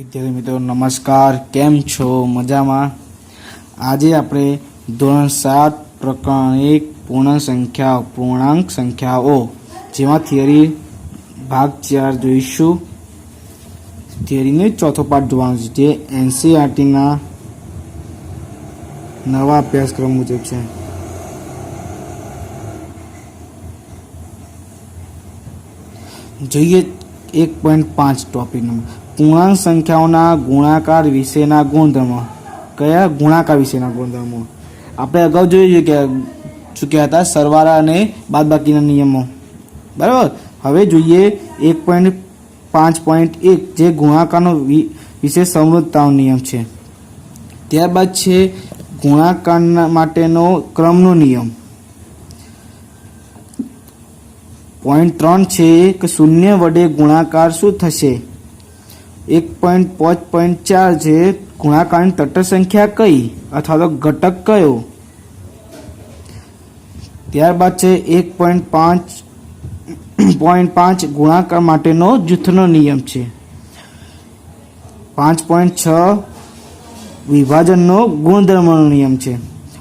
विद्यार्थी मित्रों नमस्कार, केम छो? मजामां? आजे आपणे धोरण 7 प्रकरण 1 पूर्णांक संख्याओ जेमां थियरी भाग 4 जोईशुं। थियरीने चौथो पाठ जोवानो छे जे एनसीईआरटी ना नवा अभ्यासक्रम मुजब छे। જોઈએ 1.5 टॉपिक नंबर पूर्णांक संख्याओना गुणाकार विशेना गुणधर्मो। कया गुणाकार विशेना गुणधर्मो आपणे अगाऊ जोयुं के शुं कहेता सरवाळा अने बादबाकीना नियमो। बराबर। हवे જોઈએ 1.5.1 जे गुणाकारनो विशेष समृद्धतानो नियम छे। त्यारबाद छे गुणाकार माटेनो क्रमनो नियम। पॉइंट 3 छे कि शून्य वडे गुणाकार शुं थशे। 1.5.4 छे गुणाकारनी तटस्थ संख्या कई अथवा तो घटक कयो। त्यारबाद छे 1.5 गुणाकार माटेनो जूथनो नियम छे। 5.6 विभाजननो गुणधर्मनो नियम छे।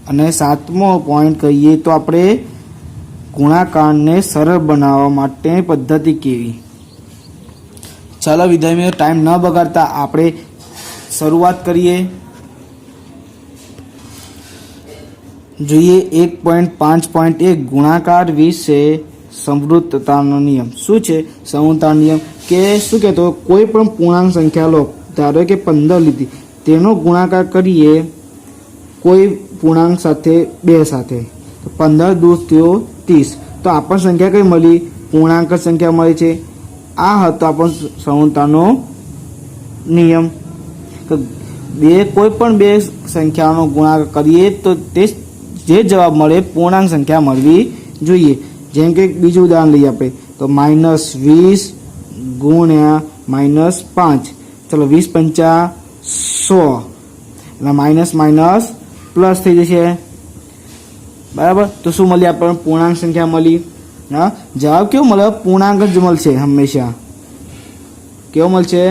अने 7मो पॉइंट कहीए तो आपणे गुणाकार ने सरल बनावा माटे पद्धति केवी। चलो विद्यार्थी मित्रों टाइम न बगाड़ता आपणे शुरुआत करिए। જોઈએ 1.5.1 गुणाकार विषे समृद्धतानो नियम। शुं छे समृद्धतानो नियम के शुं कहेतो कोई पण पूर्णांक संख्या लो, धारो के 15 लीधी, तेनो गुणाकार करिए कोई पूर्णांक साथे 2 साथे तो 15 दूर थयो 30। तो आपण संख्या कई मळी? पूर्णांक संख्या मळी छे। आ हतो आपण समृद्धतानो नियम तो कोई पण बे संख्यानो गुणाकार करीए तो ते जे जवाब मळे पूर्णांक संख्या मळवी जोईए। जेम के बीजुं उदाहरण लईए आपणे तो -20 गुण्या -5। चलो 20 पंचा 100 એટલે માઇનસ માઇનસ પ્લસ થઈ જશે। बराबर। तो शू मळी आपणे पूर्णांक संख्या मळी। हाँ जवाब केवो मळे? पूर्णांक ज मळशे हमेशा। केवो मळशे?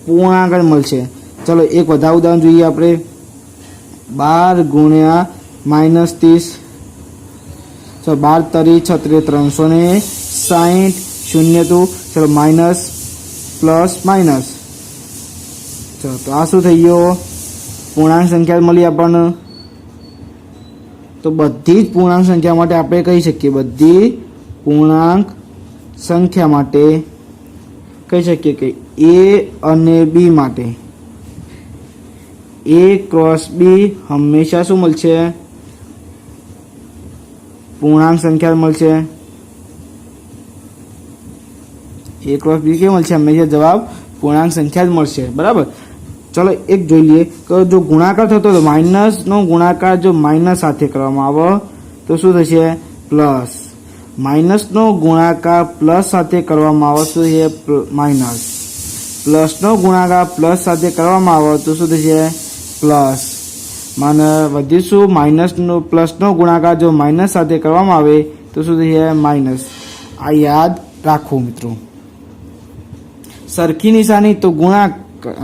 पूर्णांक ज मळशे। चलो एक वधारे उदाहरण जोईए आपणे 12 गुण्या -30। चलो 12 तरी 36 360 शून्य तो चलो माइनस प्लस माइनस। चलो तो आ शू थई गयो? पूर्णांक संख्या मळी आपणे। तो बधी ज पूर्णांक संख्या माटे आपणे कही शकीए, बधी पूर्णांक संख्या माटे कही शकीए कि ए अने बी माटे ए क्रॉस बी हमेशा शुं मळशे? पूर्णांक संख्या मळशे। ए क्रॉस बी के मळशे? हमेशा जवाब पूर्णांक संख्या ज मळशे। बराबर। चलो एक जोई लीए कि जो गुणाकार थतो तो माइनस नो गुणाकार जो माइनस साथे करवामां आवे तो शुं थशे? प्लस। माइनस नो गुणाकार प्लस साथे करवामां आवे तो ये माइनस। प्लस नो गुणाकार प्लस साथे करवामां आवे तो शुं थशे? प्लस। माने वधीशुं माइनस नो प्लस नो गुणाकार जो माइनस साथे करवामां आवे तो शुं थशे? माइनस। आ याद राखो मित्रों। सरखी निशानी तो गुणाकार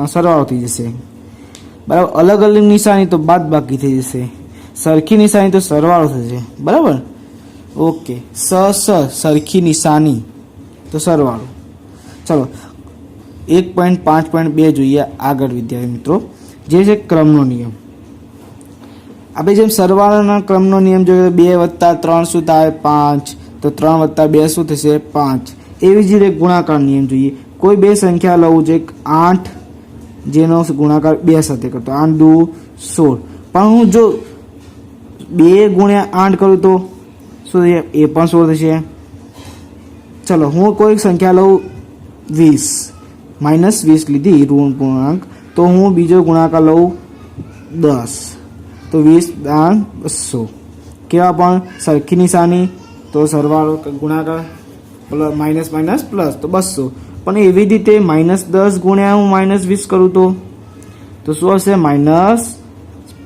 सरवाळो थई जशे। बराबर। अलग अलग निशानी तो बादबाकी थई जशे। सरखी निशानी तो सरवाळो थशे। बराबर। ओके। सरखी निशानी तो सरवाळो। चलो 1.5.2 જોઈએ આગળ વિદ્યાર્થી મિત્રો જે છે ક્રમનો નિયમ। આપણે જેમ સરવાળાના ક્રમનો નિયમ જોયો 2 + 3 શું થાય? 5। તો 3 + 2 શું થશે? 5। એવી જ રીતે ગુણાકાર નિયમ જોઈએ। કોઈ બે સંખ્યા લઉં છે 8 જેનો ગુણાકાર 2 સાથે કરતો 8 × 2 = 16। પણ હું જો 2 × 8 કરું તો શું થશે? એ પણ 16 થશે। ચલો હું કોઈ સંખ્યા લઉં 20 -20 લીધી ઋણ પૂર્ણાંક તો હું બીજો ગુણાકાર લઉં 10 તો 20 × 200 કેવા પણ સરખી નિશાની તો સરવાળો ગુણાકાર માઇનસ માઇનસ પ્લસ તો 200। પણ એવી રીતે -10 ગુણ્યા હું -20 કરું તો શું હશે? Minus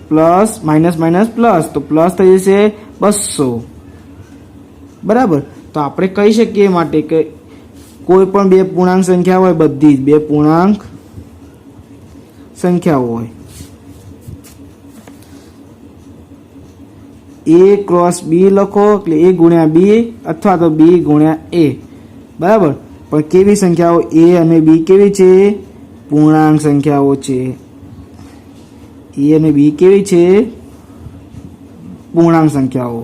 plus minus minus plus તો પ્લસ થઈ જશે 200। બરાબર। તો આપણે કહી શકીએ માટે કે કોઈ પણ બે પૂર્ણાંક સંખ્યા હોય બધી જ બે પૂર્ણાંક સંખ્યાઓ હોય. A ક્રોસ B લખો એટલે A ગુણ્યા B અથવા તો B ગુણ્યા A. બરાબર. પણ કેવી સંખ્યાઓ? A અને B કેવી છે? પૂર્ણાંક સંખ્યાઓ છે. A અને B કેવી છે? પૂર્ણાંક સંખ્યાઓ.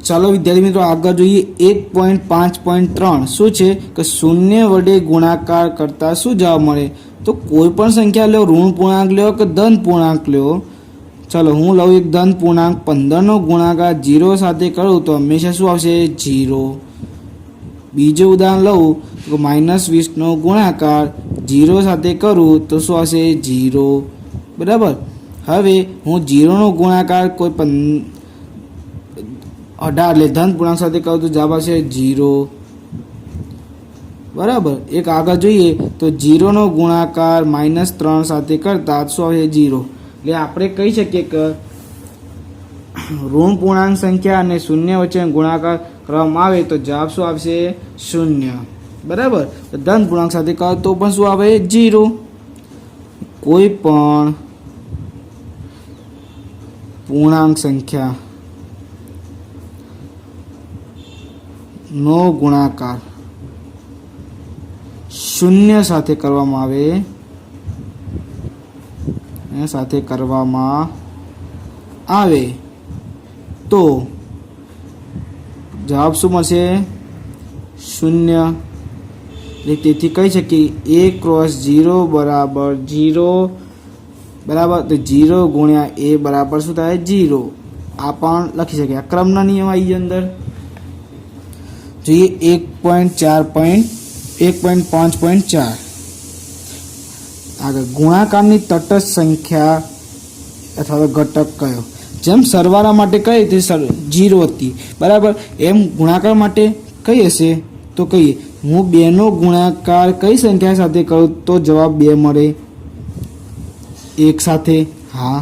ચાલો વિદ્યાર્થી મિત્રો આગળ જોઈએ. 1.5.3 શું છે કે શૂન્ય વડે ગુણાકાર કરતા શું જવાબ મળે? તો કોઈ પણ સંખ્યા લો, ઋણ પૂર્ણાંક લો કે ધન પૂર્ણાંક લો. ચાલો હું લઉં એક ધન પૂર્ણાંક. 15 નો ગુણાકાર 0 સાથે કરું તો હંમેશા શું આવશે? 0. બીજું ઉદાહરણ લઉં તો -20 નો ગુણાકાર 0 સાથે કરું તો શું આવશે? 0. બરાબર. હવે હું 0 નો ગુણાકાર કોઈ 18 એટલે ધન પૂર્ણાંક સાથે કરું તો જવાબ આવશે 0. બરાબર. એક આગળ જોઈએ તો 0 નો ગુણાકાર -3 સાથે કરતા શું આવશે? 0. એટલે આપણે કહી શકીએ કે ઋણ પૂર્ણાંક સંખ્યા અને શૂન્ય વચ્ચે ગુણાકાર કરવામાં આવે તો જવાબ શું આવશે? 0. બરાબર. ધન પૂર્ણાંક સાથે કરો તો પણ શું આવે? 0. કોઈ પણ પૂર્ણાંક સંખ્યા નો ગુણાકાર શૂન્ય સાથે કરવામાં આવે તો જવાબ શું મળશે? 0. તેથી કહી શકીએ A ક્રોસ 0 બરાબર 0. બરાબર. તો 0 ગુણ્યા A બરાબર શું થાય? 0. આ પણ લખી શકીએ. આ ક્રમના નિયમ આવી જાય અંદર. જોઈએ 1.5.4 આગળ ગુણાકારની તટસ્થ સંખ્યા અથવા તો ઘટક કયો? જેમ સરવાળા માટે કઈ તે 0 હતી. બરાબર. એમ ગુણાકાર માટે કઈ હશે? તો કહીએ હું 2 નો ગુણાકાર કઈ સંખ્યા સાથે કરું તો જવાબ 2 મળે? 1 સાથે. હા.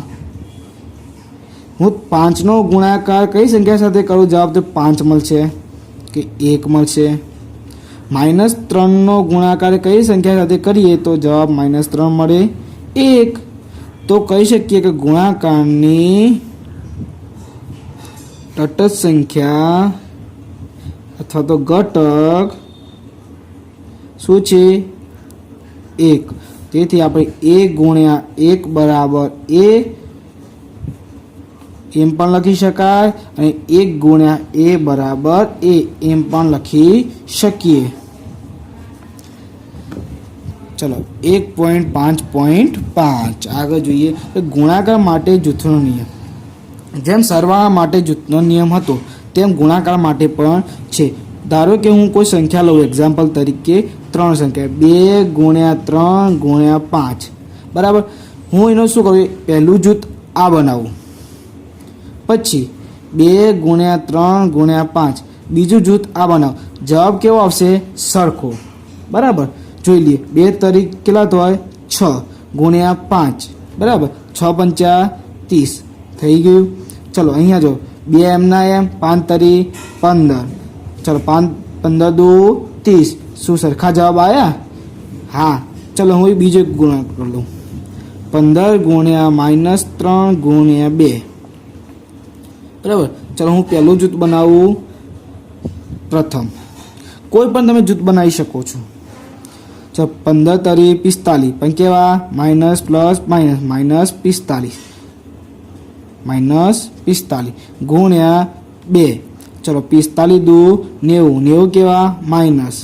હું 5 નો ગુણાકાર કઈ સંખ્યા સાથે કરું જવાબ તો 5 મળશે કે 1 મળશે. -3 નો ગુણાકાર કઈ સંખ્યા સાથે કરીએ તો જવાબ -3 મળે? 1. તો કહી શકીએ કે ગુણાકારની તટસ્થ સંખ્યા અથવા તો ઘટક શું છે? 1. તેથી આપણે A ગુણ્યા 1 બરાબર A એમ પણ લખી શકાય અને 1 ગુણ્યા A બરાબર A એમ પણ લખી શકીએ. ચલો 1.5.5 આગળ જોઈએ તો ગુણાકાર માટે જૂથનો નિયમ. જેમ સરવાળા માટે જૂથનો નિયમ હતો તેમ ગુણાકાર માટે પણ છે. ધારો કે હું કોઈ સંખ્યા લઉં, એક્ઝામ્પલ તરીકે 3 સંખ્યા 2 ગુણ્યા 3 ગુણ્યા 5. બરાબર. હું એનું શું કરું? પહેલું જૂથ આ બનાવું, પછી 2 ગુણ્યા 3 ગુણ્યા 5 બીજું જૂથ આ બનાવો. જવાબ કેવો આવશે? સરખો. બરાબર. જોઈ લઈએ. 2 તરીક કેટલા થાય? 6 ગુણ્યા 5. બરાબર. 6 પંચા 30 થઈ ગયું. ચલો અહીંયા જો 2 એમના એમ, 5 તરી 15. ચલો 5 15 દુ 30. શું સરખા જવાબ આવ્યા? હા. ચલો હું બીજો ગુણાકાર કરી લઉં. 15 ગુણ્યા -3 ગુણ્યા 2. બરાબર. ચલો હું પહેલું જૂથ બનાવું પ્રથમ. કોઈ પણ તમે જૂથ બનાવી શકો છો. ચલો 15 તરી 45 પણ કેવા? માઇનસ પ્લસ માઇનસ -45 ગુણ્યા 2. ચલો 45 દુ 90 કેવા? માઇનસ.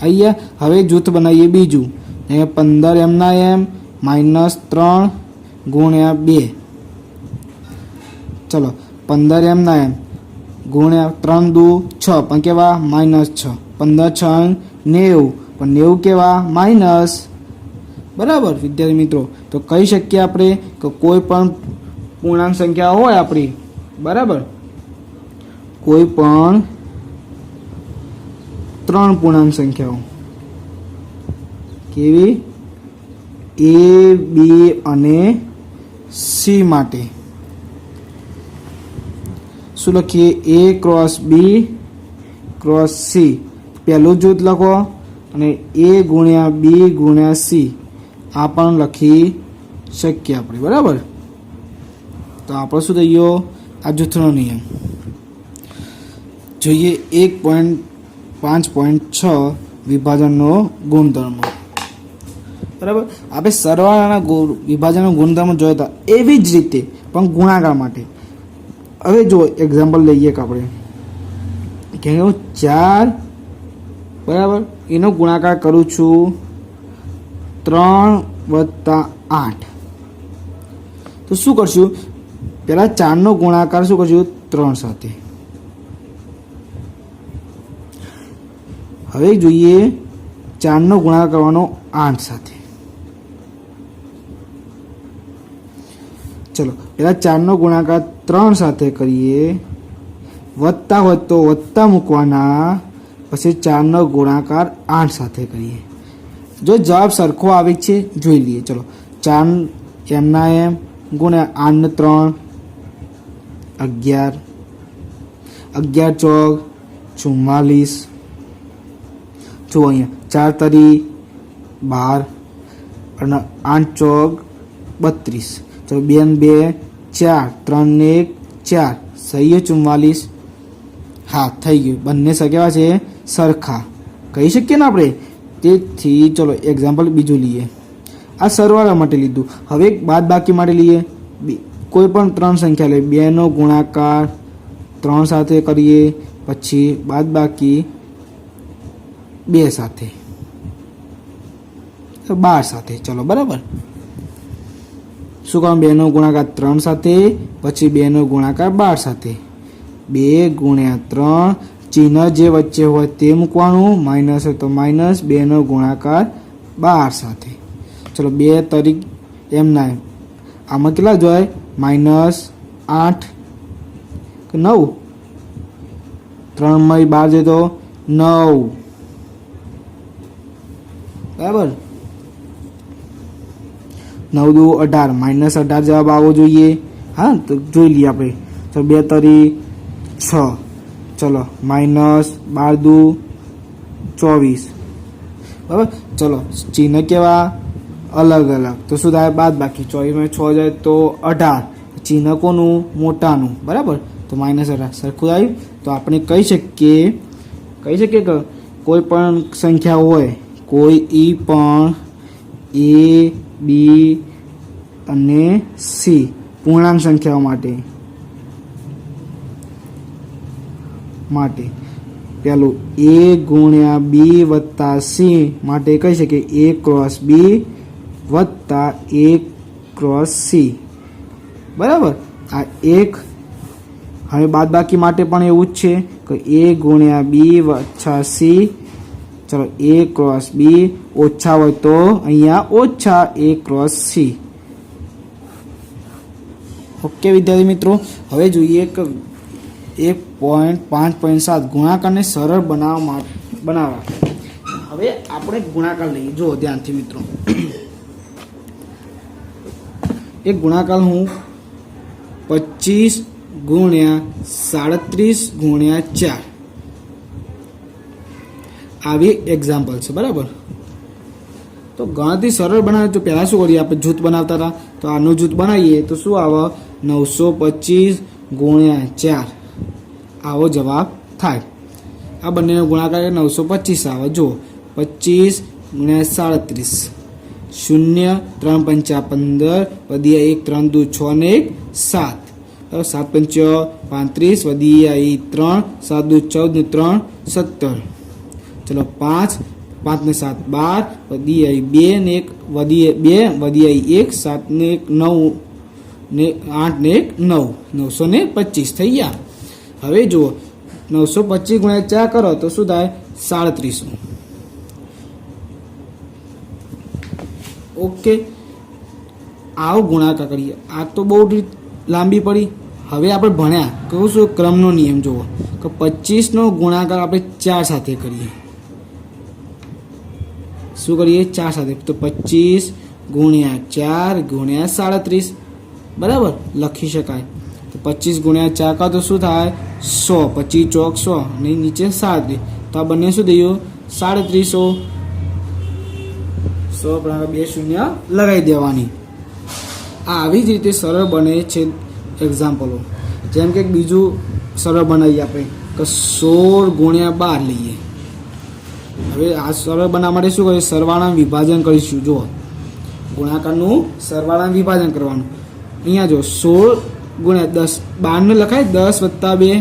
અહીંયા હવે જૂથ બનાવીએ બીજું. 15 એમના એમ -3 ગુણ્યા 2. ચલો 15 એમના એમ ગુણ્યા 3 દુ 6 પણ કેવા? -6. 15 6 90 પણ 90 કેવા? માઇનસ. બરાબર વિદ્યાર્થી મિત્રો. તો કહી શકીએ આપણે કે કોઈ પણ પૂર્ણાંક સંખ્યા હોય આપણી, બરાબર, કોઈ પણ 3 પૂર્ણાંક સંખ્યાઓ કેવી? A, B અને C માટે શું લખીએ? A cross B cross C પહેલું જૂથ લખો અને એ ગુણ્યા બી ગુણ્યા સી આ પણ લખી શકીએ આપણે, બરાબર. તો આપણે શું થઈ ગયો આ જૂથનો નિયમ. જોઈએ 1.5.6 વિભાજનનો ગુણધર્મ, બરાબર. આપણે સરવાળાના વિભાજનનો ગુણધર્મ જોયા હતા એવી જ રીતે પણ ગુણાકાર માટે. હવે જો એક્ઝામ્પલ લઈએ કે આપણે કે 4 બરાબર એનો ગુણાકાર કરું છું 3 + 8. તો શું કરશું, પહેલાં 4નો ગુણાકાર શું કરશું 3 સાથે. હવે જોઈએ 4નો ગુણાકાર કરવાનો 8 સાથે. ચલો પહેલાં 4નો ગુણાકાર 3 સાથે કરીએ, વત્તા હોય તો વત્તા મૂકવાના, પછી 4નો ગુણાકાર 8 સાથે કરીએ. જો જવાબ સરખો આવે છે જોઈ લઈએ. ચલો 4 એમના એમ ગુણ્યા 8 ને 3 11, 11 ચોક 44. જો અહીંયા 4 તરી 12 અને 8 ચોક 32. ચલો 2 ને 2 4, 3 ને 1 4, સહી 44. હા થઈ ગયું, બંને કેવા છે સરખા કહી શકીએ ને આપણે. તેથી ચલો એક્ઝામ્પલ બીજું લઈએ. આ સરવાળા માટે લીધું. હવે એક બાદબાકી માટે લઈએ. કોઈ પણ 3 સંખ્યા લે, 2નો ગુણાકાર 3 સાથે કરીએ, પછી બાદબાકી 2 સાથે 12 સાથે. ચલો બરાબર. શું કામ 2નો ગુણાકાર 3 સાથે, પછી 2નો ગુણાકાર 12 સાથે. 2 ગુણ્યા 3, ચિહ્ન જે વચ્ચે હોય તે મૂકવાનું, માઇનસ હોય તો માઇનસ, 2નો ગુણાકાર 12 સાથે. ચલો 2 તરીક એમના એમ આમાં કેટલા જોઈએ -8 કે 9, 3 માંથી 12 જાય તો 9, બરાબર. 9 દુ 18, -18 જવાબ આવવો જોઈએ. હા તો જોઈ લઈએ આપણે. તો 2 તરી 6, ચલો -12 દુ 24, બરાબર. ચલો ચિહ્ન કેવા અલગ અલગ, તો શું થાય બાદબાકી. 24 માં 6 જાય તો 18, ચિહ્ન કોનું મોટાનું, બરાબર. તો -18 સરખું આવ્યું. તો આપણે કહી શકીએ કે કોઈ પણ સંખ્યા હોય, કોઈ ઈ પણ એ બી અને સી પૂર્ણાંક સંખ્યાઓ માટે પેલું a ગુણ્યા b વત્તા c માટે કહી શકીએ a ક્રોસ b વત્તા a ક્રોસ c, બરાબર. આ એક. હવે બાદબાકી માટે પણ એવું જ છે કે a ગુણ્યા b વત્તા c. ચલો a ક્રોસ b ઓછા હોય તો અહીંયા ઓછા a ક્રોસ c. ઓકે વિદ્યાર્થી મિત્રો, હવે જોઈએ કે 1.5.7 ગુણાકારને સરળ બનાવવા. હવે આપણે ગુણાકાર લઈએ. જો ધ્યાનથી મિત્રો, એક ગુણાકાર હું 25 ગુણ્યા 37 ગુણ્યા 4 આવી એક્ઝામ્પલ છે, બરાબર. તો ગણતરી સરળ બનાવે તો પહેલાં શું કરીએ, આપણે જૂથ બનાવતા હતા. તો આનું જૂથ બનાવીએ તો શું આવે 925 ગુણ્યા 4 આવો જવાબ થાય. આ બંનેનો ગુણાકાર 925 આવે. જો 25 ગુણ્યા 37, 0 3 પંચા 15, વધી 1 3 દુ 6 ને 1 7, 7 પંચા 35, વધી 3 7 દુ 14 ને 3 17. ચલો 5 5 ને 7 12, વધી 2 ને 1 વધી 2, વધી 1 7 ને 1 9 ને 8 ને 1 9, 925 થઈ ગયા. હવે જુઓ 925 ગુણ્યા 4 કરો તો શું થાય 3700. ઓકે, આવો ગુણાકાર કરીએ. આ તો બહુ લાંબી પડી. હવે આપણે ભણ્યા કહું છું ક્રમનો નિયમ જુઓ કે 25નો ગુણાકાર આપણે 4 સાથે કરીએ. શું કરીએ 4 સાથે, તો 25 ગુણ્યા 4 ગુણ્યા 37, બરાબર લખી શકાય. તો 25 ગુણ્યા 4 કરો તો શું થાય 100, 25 ચોક 100 અને નીચે 37. તો આ બંને શું થયું 3700. 16 પર 2 શૂન્ય લગાવી દેવાની. આવી જ રીતે સરળ બને છે એક્ઝામ્પલો. જેમ કે બીજું સરળ બનાવીએ આપણે કે 16 ગુણ્યા 12 લઈએ. હવે આ સરળ બનાવવા માટે શું કરીએ? સરવાળા વિભાજન કરીશું. જુઓ, ગુણાકારનું સરવાળા વિભાજન કરવાનું. અહીંયા જો 16 ગુણ્યા 10, 12 ને લખાય 10 વત્તા 2.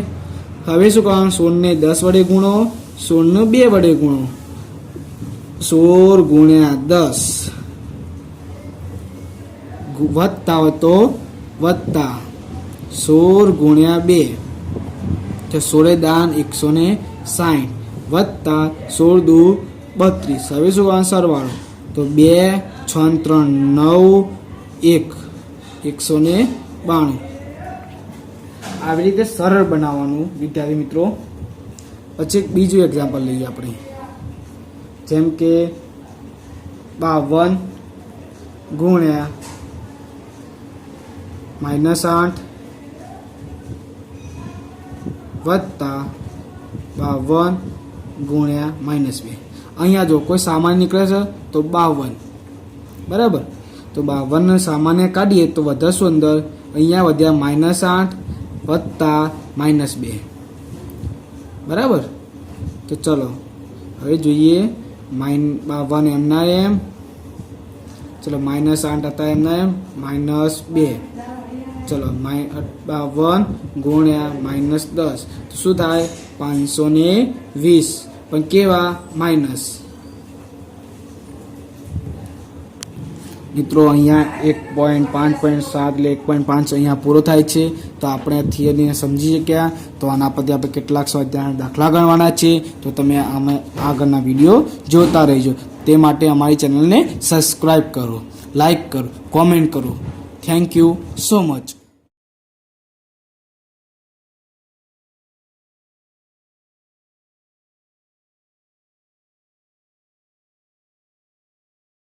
હવે શું કરવાનું? 16 ને 10 વડે ગુણો, 16 ને 2 વડે ગુણો. 16 ગુણ્યા 10 વત્તા હોય તો વત્તા 16 ગુણ્યા 2 તો 16 દાન 160 વત્તા 16 દુ 32. હવે શું કરવાનું? સરવાળો. તો 2 6 3 9 1 192. આવી રીતે સરળ બનાવવાનું વિદ્યાર્થી મિત્રો. પછી એક બીજું એક્ઝામ્પલ લઈએ આપણે. જેમ કે 52 ગુણ્યા -8 વત્તા 52 ગુણ્યા -2. અહીંયા જો કોઈ સામાન્ય નીકળે છે તો 52, બરાબર. તો 52 સામાન્ય કાઢીએ તો વધશું અંદર. અહીંયા વધ્યા -8 વત્તા -2, બરાબર. તો ચલો હવે જોઈએ 52 એમના એમ. ચલો -8 હતા એમના એમ, -2. ચલો 52 ગુણ્યા -10 તો શું થાય? 520. પણ કેવા? માઇનસ. મિત્રો અહીંયા 1.5.7 એટલે 1.5 અહીંયા પૂરો થાય છે. તો આપણે થિયરીને સમજી શક્યા. તો આના પરથી આપણે કેટલાક સ્વાધ્યાયના દાખલા ગણવાના છે. તો તમે આગળના વિડીયો જોતા રહેજો. તે માટે અમારી ચેનલને સબસ્ક્રાઈબ કરો, લાઈક કરો, કોમેન્ટ કરો. Thank you so much.